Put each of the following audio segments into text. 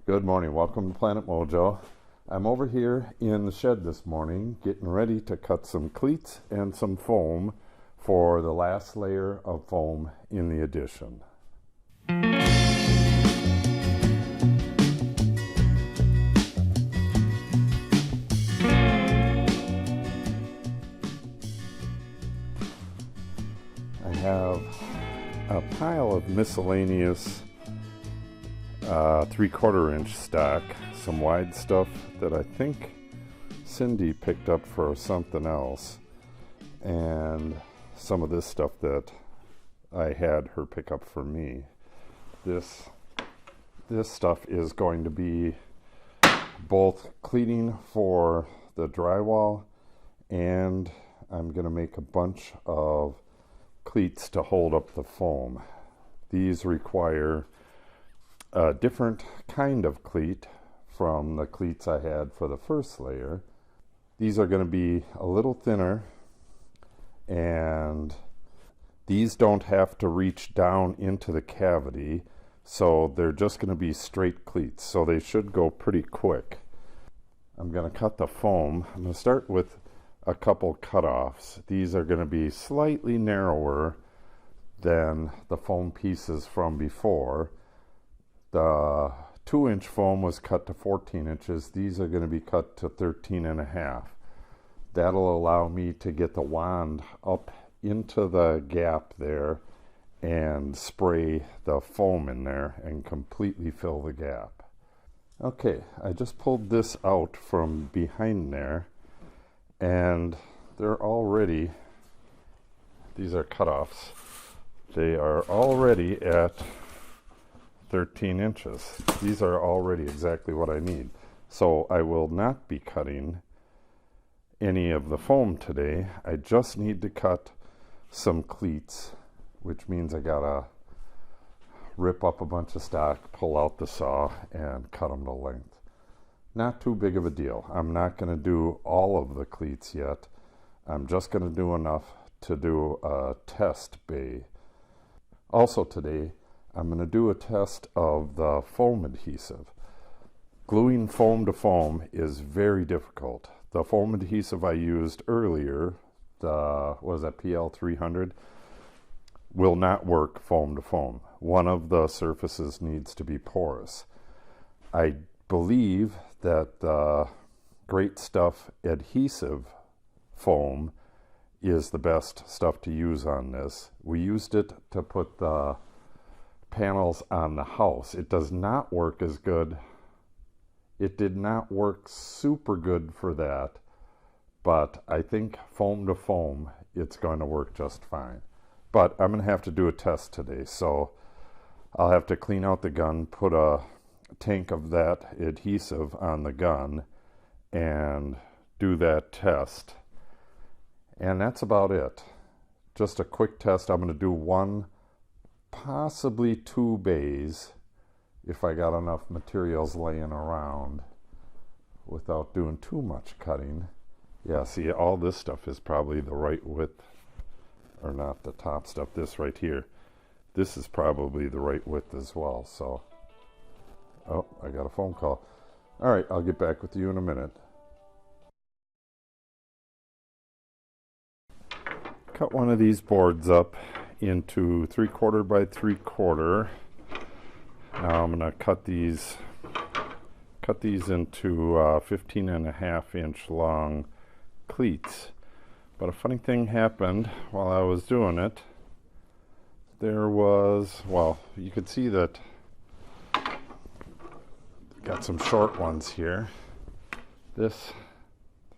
Good morning. Welcome to Planet Mojo. I'm over here in the shed this morning getting ready to cut some cleats and some foam for the last layer of foam in the addition. I have a pile of miscellaneous 3/4 inch stock, some wide stuff that I think Cindy picked up for something else, and some of this stuff that I had her pick up for me. This stuff is going to be both cleating for the drywall, and I'm going to make a bunch of cleats to hold up the foam. These require a different kind of cleat from the cleats I had for the first layer. These are going to be a little thinner, and these don't have to reach down into the cavity, so they're just going to be straight cleats, so they should go pretty quick. I'm going to cut the foam. I'm going to start with a couple cutoffs. These are going to be slightly narrower than the foam pieces from before. The 2-inch foam was cut to 14 inches. These are going to be cut to 13.5. That'll allow me to get the wand up into the gap there and spray the foam in there and completely fill the gap. Okay, I just pulled this out from behind there, and they're already, these are cutoffs, they are already at 13 inches. These are already exactly what I need. So I will not be cutting any of the foam today. I just need to cut some cleats, which means I gotta rip up a bunch of stock, pull out the saw, and cut them to length. Not too big of a deal. I'm not going to do all of the cleats yet. I'm just going to do enough to do a test bay. Also today, I'm going to do a test of the foam adhesive. Gluing foam to foam is very difficult. The foam adhesive I used earlier, the PL 300, will not work foam to foam. One of the surfaces needs to be porous. I believe that the Great Stuff adhesive foam is the best stuff to use on this. We used it to put the panels on the house. It does not work as good. It did not work super good for that, but I think foam to foam, it's going to work just fine. But I'm going to have to do a test today, so I'll have to clean out the gun, put a tank of that adhesive on the gun, and do that test. And that's about it. Just a quick test. I'm going to do one, possibly 2 bays if I got enough materials laying around without doing too much cutting. Yeah, see, all this stuff is probably the right width, or not the top stuff, this right here. This is probably the right width as well, so. Oh, I got a phone call. All right, I'll get back with you in a minute. Cut one of these boards up into 3/4 by 3/4. Now I'm going to cut these into 15.5 inch long cleats. But a funny thing happened while I was doing it. There was, well, you could see that got some short ones here. There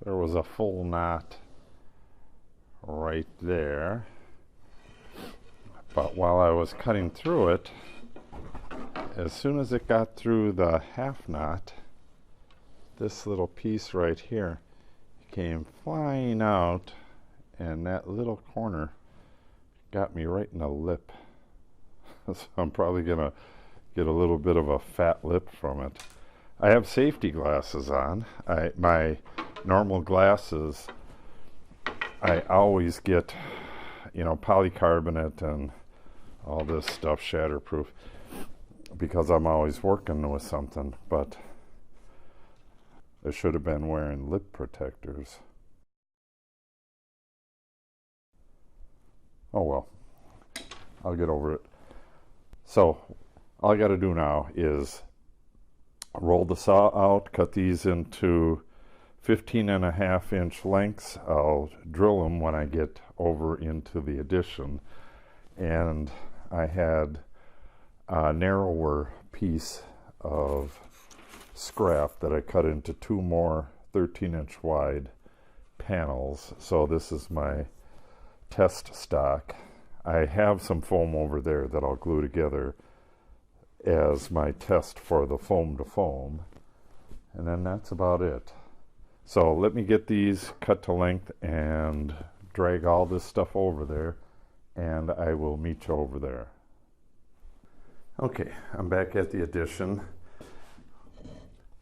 was a full knot right there. But while I was cutting through it, as soon as it got through the half knot, this little piece right here came flying out, and that little corner got me right in the lip. So I'm probably gonna get a little bit of a fat lip from it. I have safety glasses on. My normal glasses, I always get, you know, polycarbonate and all this stuff, shatterproof. because I'm always working with something, but I should have been wearing lip protectors. Oh well, I'll get over it. So all I got to do now is roll the saw out, cut these into 15.5-inch lengths. I'll drill them when I get over into the addition. And I had a narrower piece of scrap that I cut into 2 more 13-inch wide panels. So this is my test stock. I have some foam over there that I'll glue together as my test for the foam to foam. And then that's about it. So let me get these cut to length and drag all this stuff over there, and I will meet you over there. Okay, I'm back at the addition.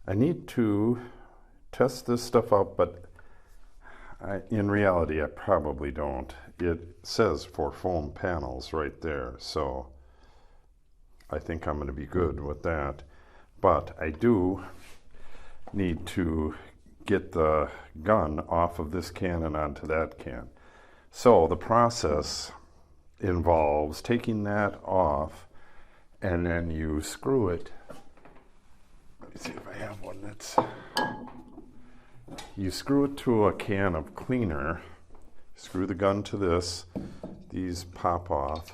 I need to test this stuff out, but in reality I probably don't. It says for foam panels right there, so I think I'm going to be good with that. But I do need to get the gun off of this can and onto that can. So the process involves taking that off, and then you screw it. Let me see if I have one that's... You screw it to a can of cleaner, screw the gun to this, these pop off,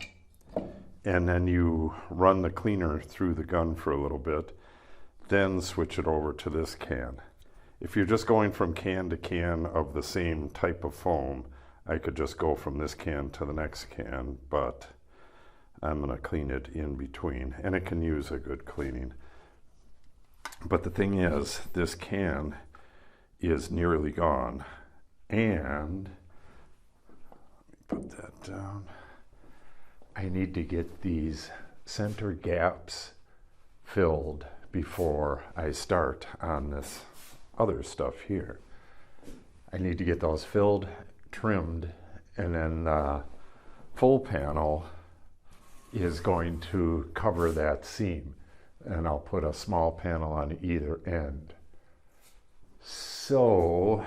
and then you run the cleaner through the gun for a little bit, then switch it over to this can. If you're just going from can to can of the same type of foam, I could just go from this can to the next can, but I'm going to clean it in between, and it can use a good cleaning. But the thing is, this can is nearly gone, and let me put that down. I need to get these center gaps filled before I start on this other stuff here. I need to get those filled, trimmed, and then the full panel is going to cover that seam, and I'll put a small panel on either end. So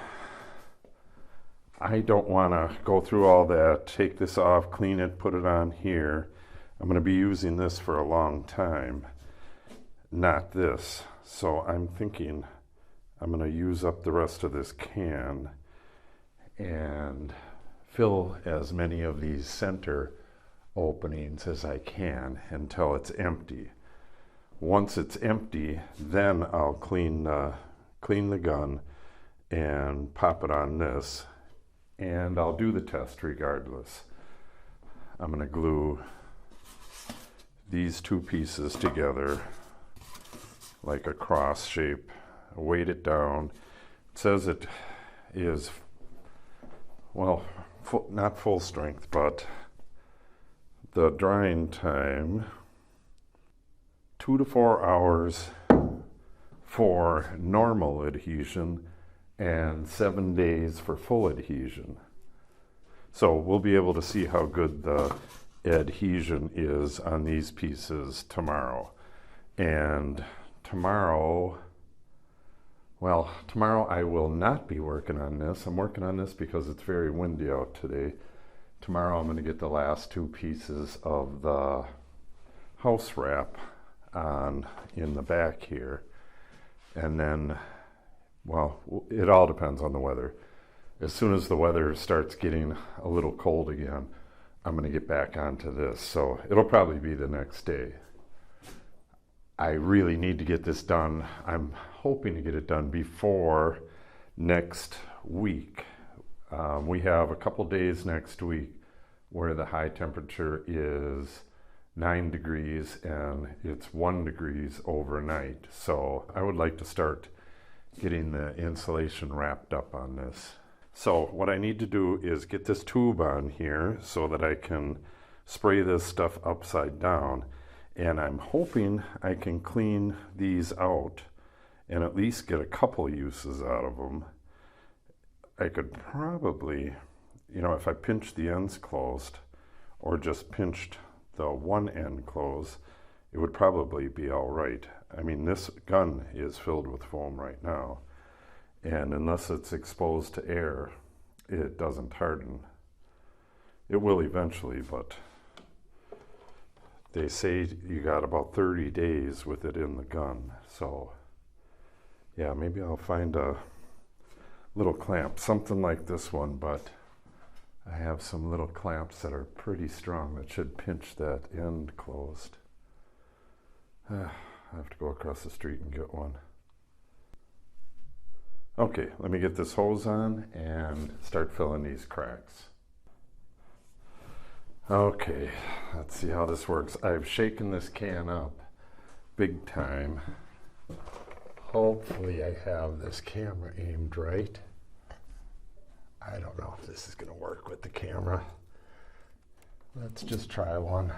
I don't want to go through all that, take this off, clean it, put it on here. I'm going to be using this for a long time, not this. So I'm thinking I'm going to use up the rest of this can and fill as many of these center openings as I can until it's empty. Once it's empty, then I'll clean the gun and pop it on this, and I'll do the test regardless. I'm going to glue these 2 pieces together like a cross shape, weight it down. It says it is, well, not full strength, but the drying time 2 to 4 hours for normal adhesion and 7 days for full adhesion. So we'll be able to see how good the adhesion is on these pieces tomorrow. And tomorrow I will not be working on this. I'm working on this because it's very windy out today. Tomorrow I'm going to get the last 2 pieces of the house wrap on in the back here. And then, well, it all depends on the weather. As soon as the weather starts getting a little cold again, I'm going to get back onto this. So it'll probably be the next day. I really need to get this done. I'm hoping to get it done before next week. We have a couple days next week where the high temperature is 9 degrees and it's 1 degrees overnight. So I would like to start getting the insulation wrapped up on this. So what I need to do is get this tube on here so that I can spray this stuff upside down. And I'm hoping I can clean these out and at least get a couple uses out of them. I could probably, if I pinch the ends closed or just pinched the one end closed, it would probably be all right. I mean, this gun is filled with foam right now, and unless it's exposed to air, it doesn't harden. It will eventually, but they say you got about 30 days with it in the gun. So yeah, maybe I'll find a little clamp, something like this one, but I have some little clamps that are pretty strong that should pinch that end closed. I have to go across the street and get one. Okay, let me get this hose on and start filling these cracks. Okay, let's see how this works. I've shaken this can up big time. Hopefully I have this camera aimed right. I don't know if this is going to work with the camera. Let's just try one.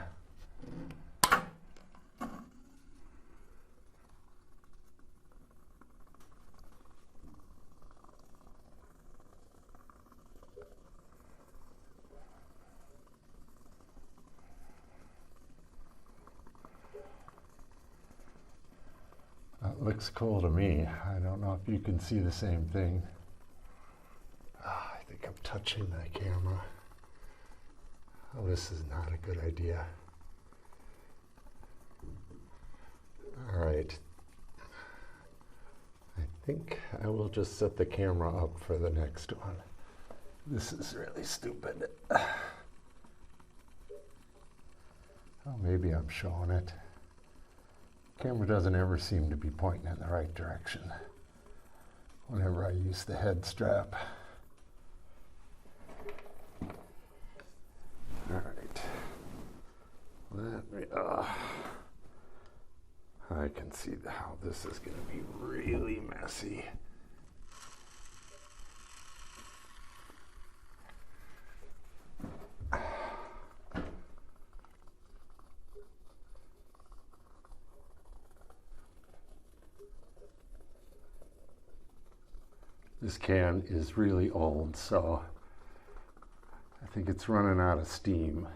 That looks cool to me. I don't know if you can see the same thing. I think I'm touching the camera. Oh, this is not a good idea. All right. I think I will just set the camera up for the next one. This is really stupid. Oh, maybe I'm showing it. Camera doesn't ever seem to be pointing in the right direction whenever I use the head strap. All right, let me, I can see how this is going to be really messy. This can is really old, so I think it's running out of steam.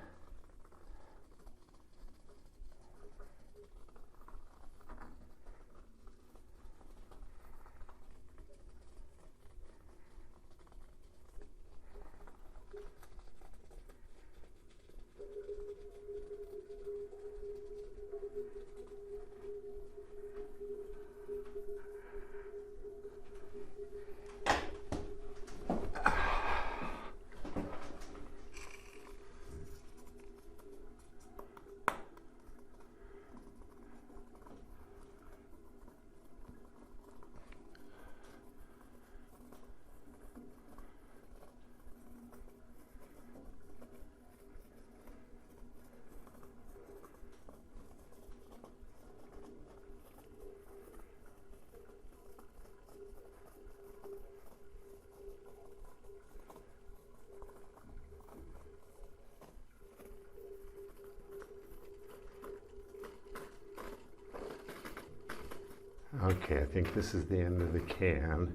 Okay, I think this is the end of the can.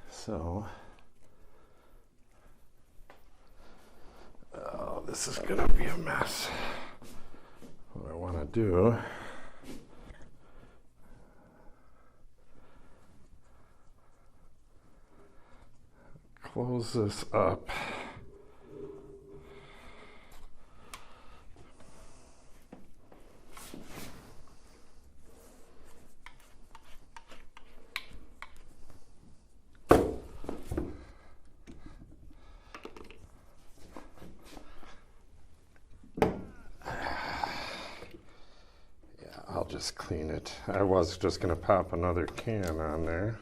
So, oh, this is gonna be a mess. What I want to do, close this up. I'll just clean it. I was just going to pop another can on there.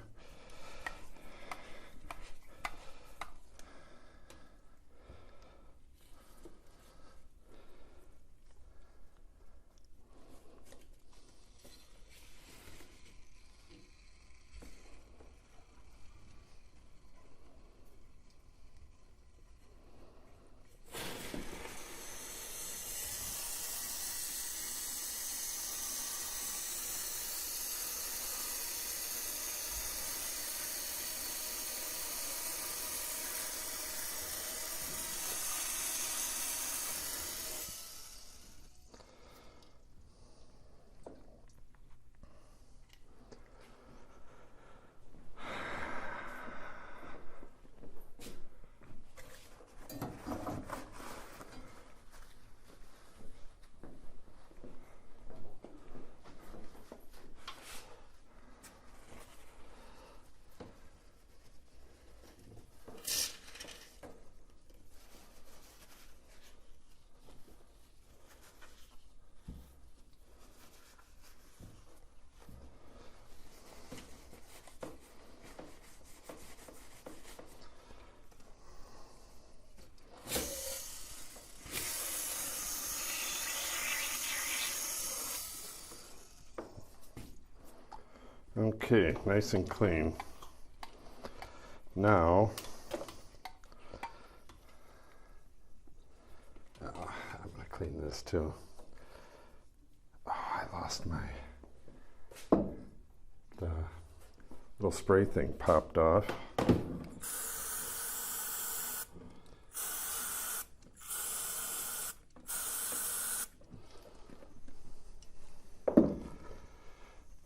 Okay, nice and clean. Now, I'm going to clean this too. Oh, I lost the little spray thing popped off.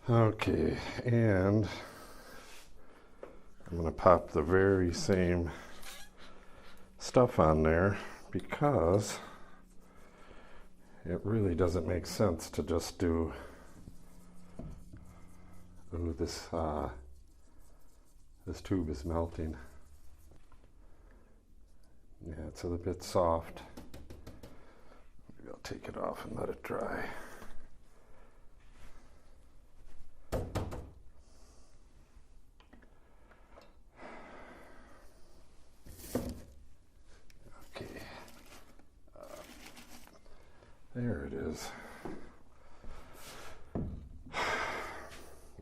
Okay, and I'm going to pop the very same stuff on there because it really doesn't make sense to just do this tube is melting. Yeah, it's a bit soft. Maybe I'll take it off and let it dry. There it is.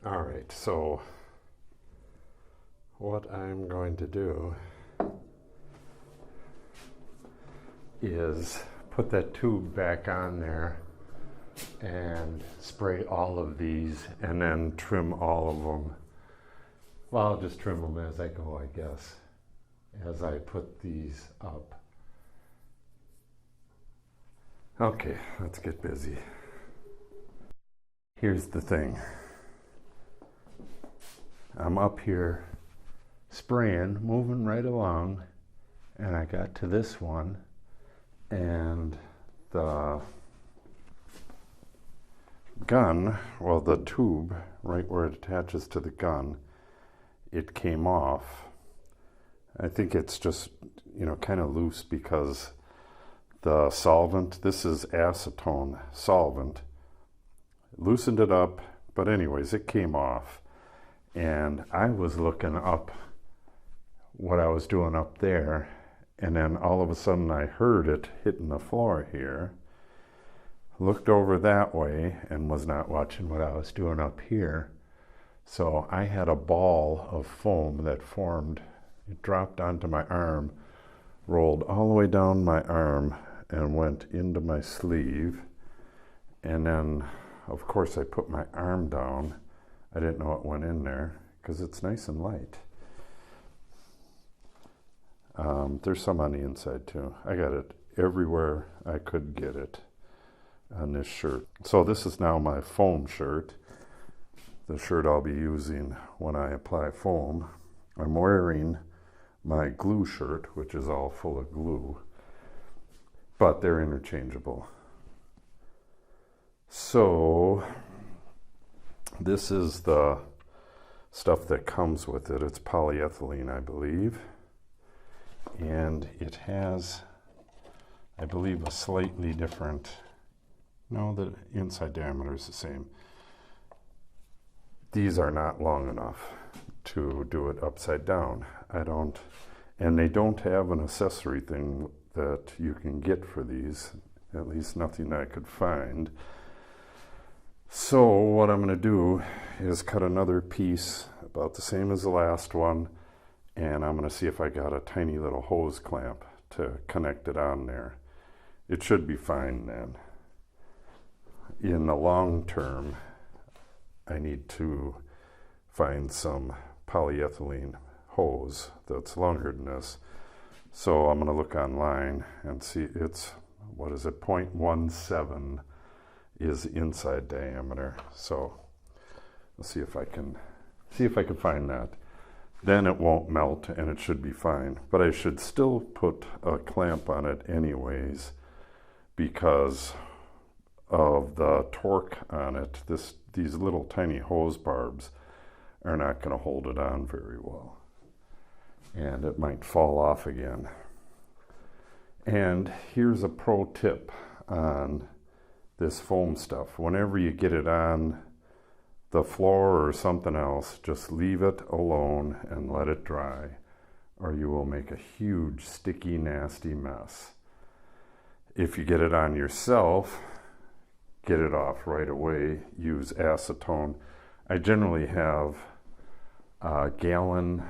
All right, so what I'm going to do is put that tube back on there and spray all of these and then trim all of them. Well, I'll just trim them as I go, I guess, as I put these up. Okay, let's get busy. Here's the thing. I'm up here spraying, moving right along, and I got to this one, and the gun, well, the tube, right where it attaches to the gun, it came off. I think it's just, kind of loose because the solvent, this is acetone solvent, loosened it up, but anyways, it came off. And I was looking up what I was doing up there, and then all of a sudden I heard it hitting the floor here, looked over that way and was not watching what I was doing up here. So I had a ball of foam that formed, it dropped onto my arm, rolled all the way down my arm and went into my sleeve. And then, of course, I put my arm down. I didn't know it went in there because it's nice and light. There's some on the inside too. I got it everywhere I could get it on this shirt. So this is now my foam shirt, the shirt I'll be using when I apply foam. I'm wearing my glue shirt, which is all full of glue, but they're interchangeable. So this is the stuff that comes with it. It's polyethylene, I believe. And it has, I believe, a slightly different, no, the inside diameter is the same. These are not long enough to do it upside down. And they don't have an accessory thing that you can get for these, at least nothing I could find. So what I'm going to do is cut another piece about the same as the last one, and I'm going to see if I got a tiny little hose clamp to connect it on there. It should be fine then. In the long term, I need to find some polyethylene hose that's longer than this. So I'm going to look online and see, it's, what is it, 0.17 is inside diameter. So let's see if I can find that. Then it won't melt and it should be fine. But I should still put a clamp on it anyways because of the torque on it. These little tiny hose barbs are not going to hold it on very well. And it might fall off again. And here's a pro tip on this foam stuff. Whenever you get it on the floor or something else, just leave it alone and let it dry, or you will make a huge, sticky, nasty mess. If you get it on yourself, get it off right away. Use acetone. I generally have a gallon.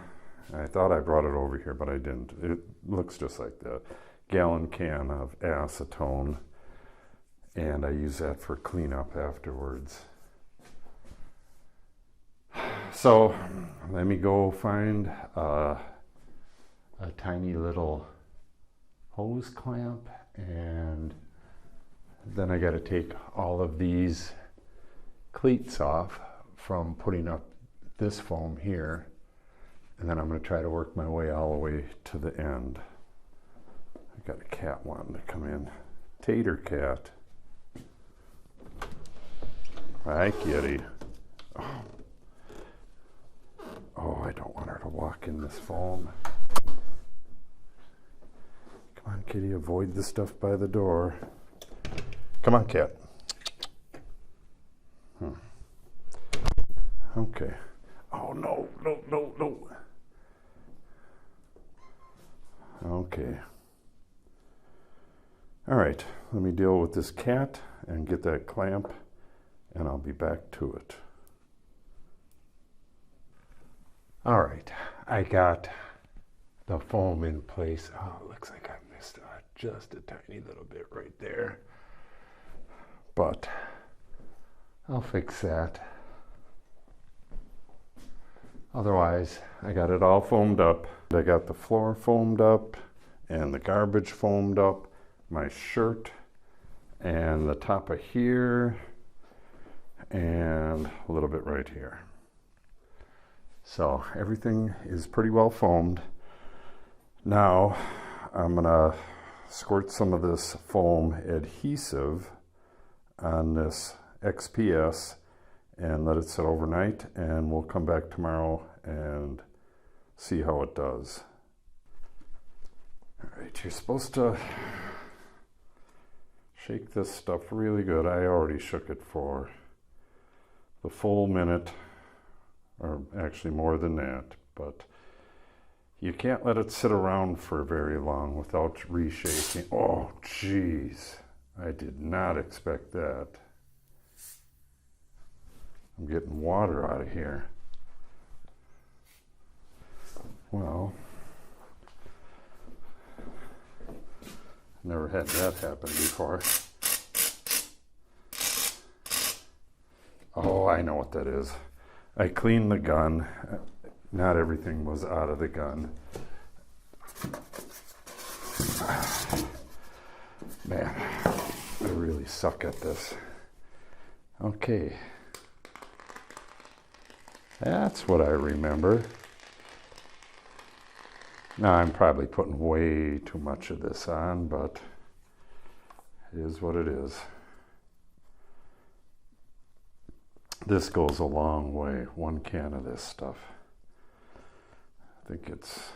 I thought I brought it over here, but I didn't. It looks just like that. Gallon can of acetone, and I use that for cleanup afterwards. So let me go find a tiny little hose clamp, and then I got to take all of these cleats off from putting up this foam here, and then I'm going to try to work my way all the way to the end. I got a cat wanting to come in. Tater cat. Hi, kitty. Oh, I don't want her to walk in this foam. Come on, kitty, avoid the stuff by the door. Come on, cat. Okay. Oh, no. Okay. All right, let me deal with this cat and get that clamp, and I'll be back to it. All right, I got the foam in place. Oh, it looks like I missed just a tiny little bit right there, but I'll fix that. Otherwise, I got it all foamed up. I got the floor foamed up and the garbage foamed up, my shirt and the top of here and a little bit right here. So everything is pretty well foamed. Now I'm gonna squirt some of this foam adhesive on this XPS and let it sit overnight, and we'll come back tomorrow and see how it does. All right, you're supposed to shake this stuff really good. I already shook it for the full minute, or actually more than that, but you can't let it sit around for very long without reshaking. Oh, geez, I did not expect that. I'm getting water out of here. Well, never had that happen before. Oh, I know what that is. I cleaned the gun. Not everything was out of the gun. Man, I really suck at this. Okay. That's what I remember. Now I'm probably putting way too much of this on, but it is what it is. This goes a long way, 1 can of this stuff. I think it's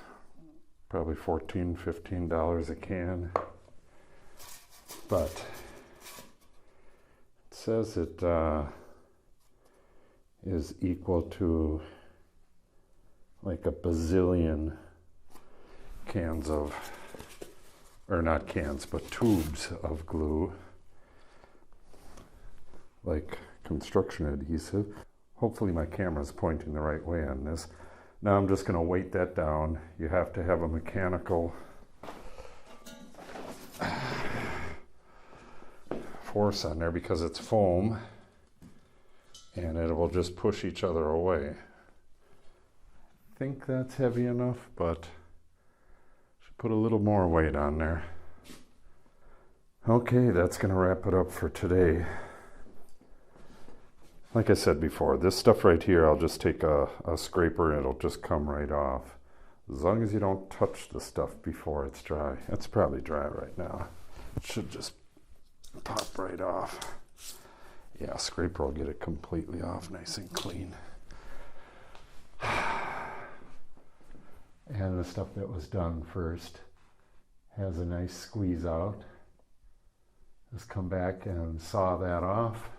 probably $14, $15 a can. But it says it is equal to like a bazillion cans of, or not cans, but tubes of glue, like construction adhesive. Hopefully my camera's pointing the right way on this. Now I'm just going to weight that down. You have to have a mechanical force on there because it's foam, and it will just push each other away. I think that's heavy enough, but should put a little more weight on there. Okay, that's going to wrap it up for today. Like I said before, this stuff right here, I'll just take a scraper and it'll just come right off. As long as you don't touch the stuff before it's dry. It's probably dry right now. It should just pop right off. Yeah, scraper will get it completely off nice and clean. And the stuff that was done first has a nice squeeze out. Just come back and saw that off,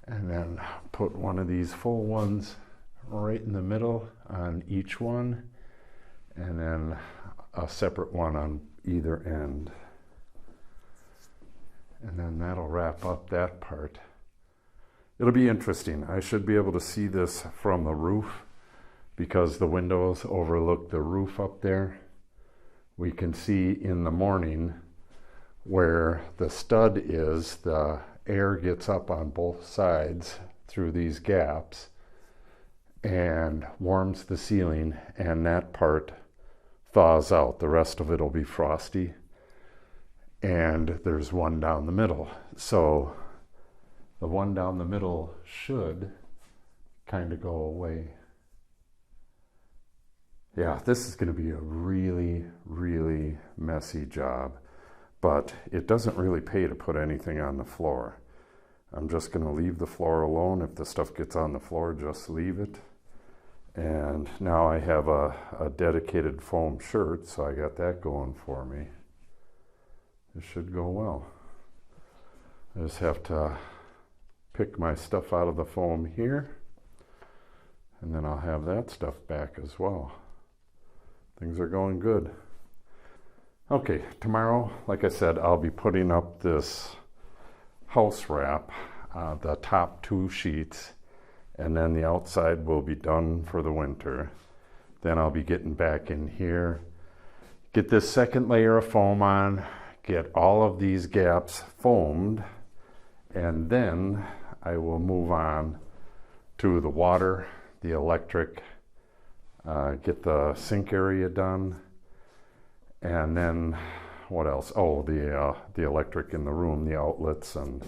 and then put one of these full ones right in the middle on each one, and then a separate one on either end. And then that'll wrap up that part. It'll be interesting. I should be able to see this from the roof because the windows overlook the roof up there. We can see in the morning where the stud is, the air gets up on both sides through these gaps and warms the ceiling, and that part thaws out. The rest of it will be frosty, and there's one down the middle. So the one down the middle should kind of go away. Yeah, this is going to be a really, really messy job, but it doesn't really pay to put anything on the floor. I'm just going to leave the floor alone. If the stuff gets on the floor, just leave it. And now I have a dedicated foam shirt, so I got that going for me. It should go well. I just have to pick my stuff out of the foam here, and then I'll have that stuff back as well. Things are going good. Okay, tomorrow, like I said, I'll be putting up this house wrap, the top 2 sheets, and then the outside will be done for the winter. Then I'll be getting back in here, get this second layer of foam on, get all of these gaps foamed, and then I will move on to the water, the electric, get the sink area done, and then what else? Oh, the electric in the room, the outlets, and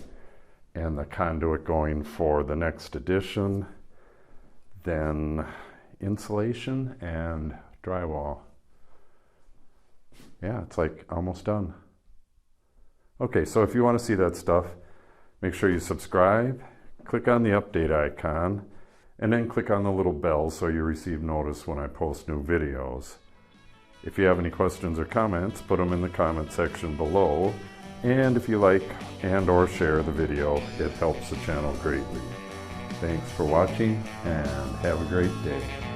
the conduit going for the next addition, then insulation and drywall. Yeah, it's like almost done. Okay, so if you want to see that stuff, make sure you subscribe, click on the update icon, and then click on the little bell so you receive notice when I post new videos. If you have any questions or comments, put them in the comment section below. And if you like and or share the video, it helps the channel greatly. Thanks for watching and have a great day.